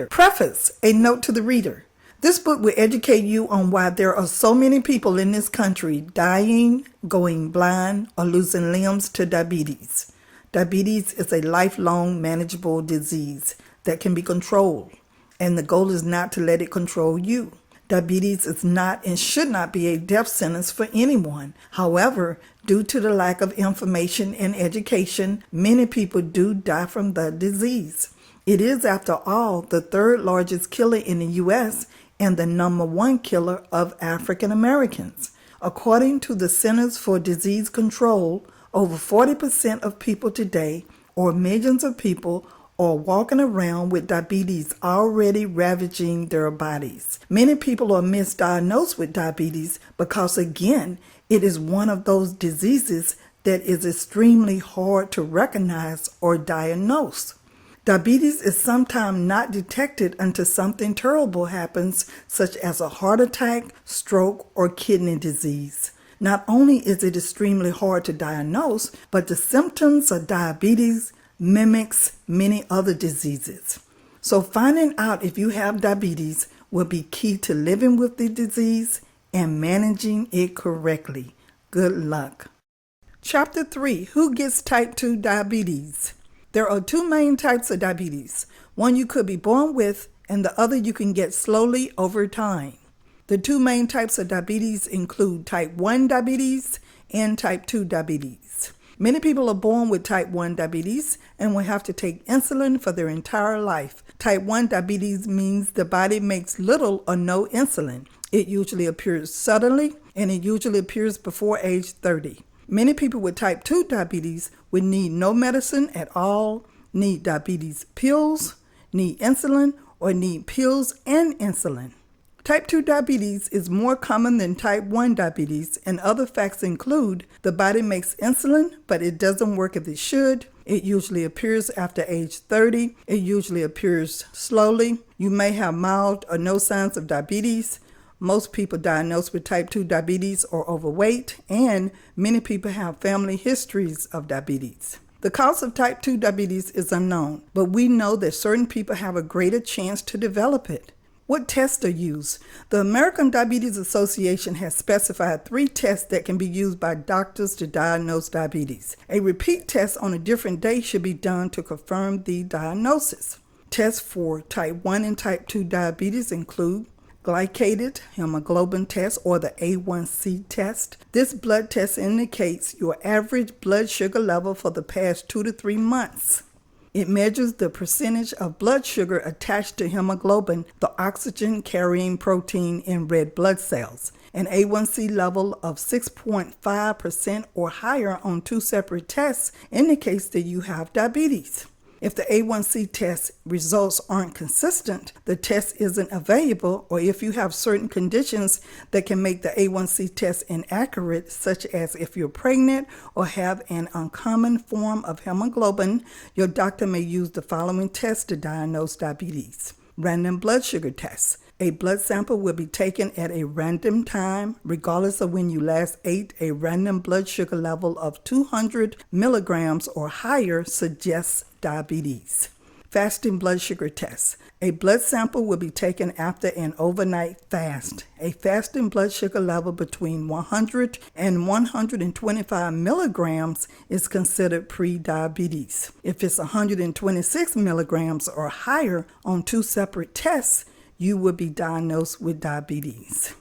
reader. Preface, a note to the reader. This book will educate you on why there are so many people in this country dying, going blind, or losing limbs to diabetes. Diabetes is a lifelong manageable disease that can be controlled, and the goal is not to let it control you. Diabetes is not and should not be a death sentence for anyone. However, due to the lack of information and education, many people do die from the disease. It is, after all, the third largest killer in the U.S. and the number one killer of African Americans. According to the Centers for Disease Control, over 40% of people today, or millions of people, are walking around with diabetes already ravaging their bodies. Many people are misdiagnosed with diabetes because, again, it is one of those diseases that is extremely hard to recognize or diagnose. Diabetes is sometimes not detected until something terrible happens, such as a heart attack, stroke, or kidney disease. Not only is it extremely hard to diagnose, but the symptoms of diabetes mimics many other diseases. So finding out if you have diabetes will be key to living with the disease and managing it correctly. Good luck. Chapter 3, Who Gets Type 2 Diabetes? There are two main types of diabetes. One you could be born with, and the other you can get slowly over time. The two main types of diabetes include type 1 diabetes and type 2 diabetes. Many people are born with type 1 diabetes and will have to take insulin for their entire life. Type 1 diabetes means the body makes little or no insulin. It usually appears suddenly, and it usually appears before age 30. Many people with type 2 diabetes would need no medicine at all, need diabetes pills, need insulin, or need pills and insulin. Type 2 diabetes is more common than type 1 diabetes, and other facts include the body makes insulin, but it doesn't work as it should. It usually appears after age 30. It usually appears slowly. You may have mild or no signs of diabetes. Most people diagnosed with type 2 diabetes are overweight, and many people have family histories of diabetes. The cause of type 2 diabetes is unknown, but we know that certain people have a greater chance to develop it. What tests are used? The American Diabetes Association has specified 3 tests that can be used by doctors to diagnose diabetes. A repeat test on a different day should be done to confirm the diagnosis. Tests for type 1 and type 2 diabetes include glycated hemoglobin test, or the A1C test. This blood test indicates your average blood sugar level for the past 2 to 3 months. It measures the percentage of blood sugar attached to hemoglobin, the oxygen-carrying protein in red blood cells. An A1C level of 6.5% or higher on 2 separate tests indicates that you have diabetes. If the A1C test results aren't consistent, the test isn't available, or if you have certain conditions that can make the A1C test inaccurate, such as if you're pregnant or have an uncommon form of hemoglobin, your doctor may use the following tests to diagnose diabetes. Random blood sugar tests. A blood sample will be taken at a random time, regardless of when you last ate. A random blood sugar level of 200 milligrams or higher suggests diabetes. Fasting blood sugar test. A blood sample will be taken after an overnight fast. A fasting blood sugar level between 100 and 125 milligrams is considered pre-diabetes. If it's 126 milligrams or higher on 2 separate tests, you will be diagnosed with diabetes.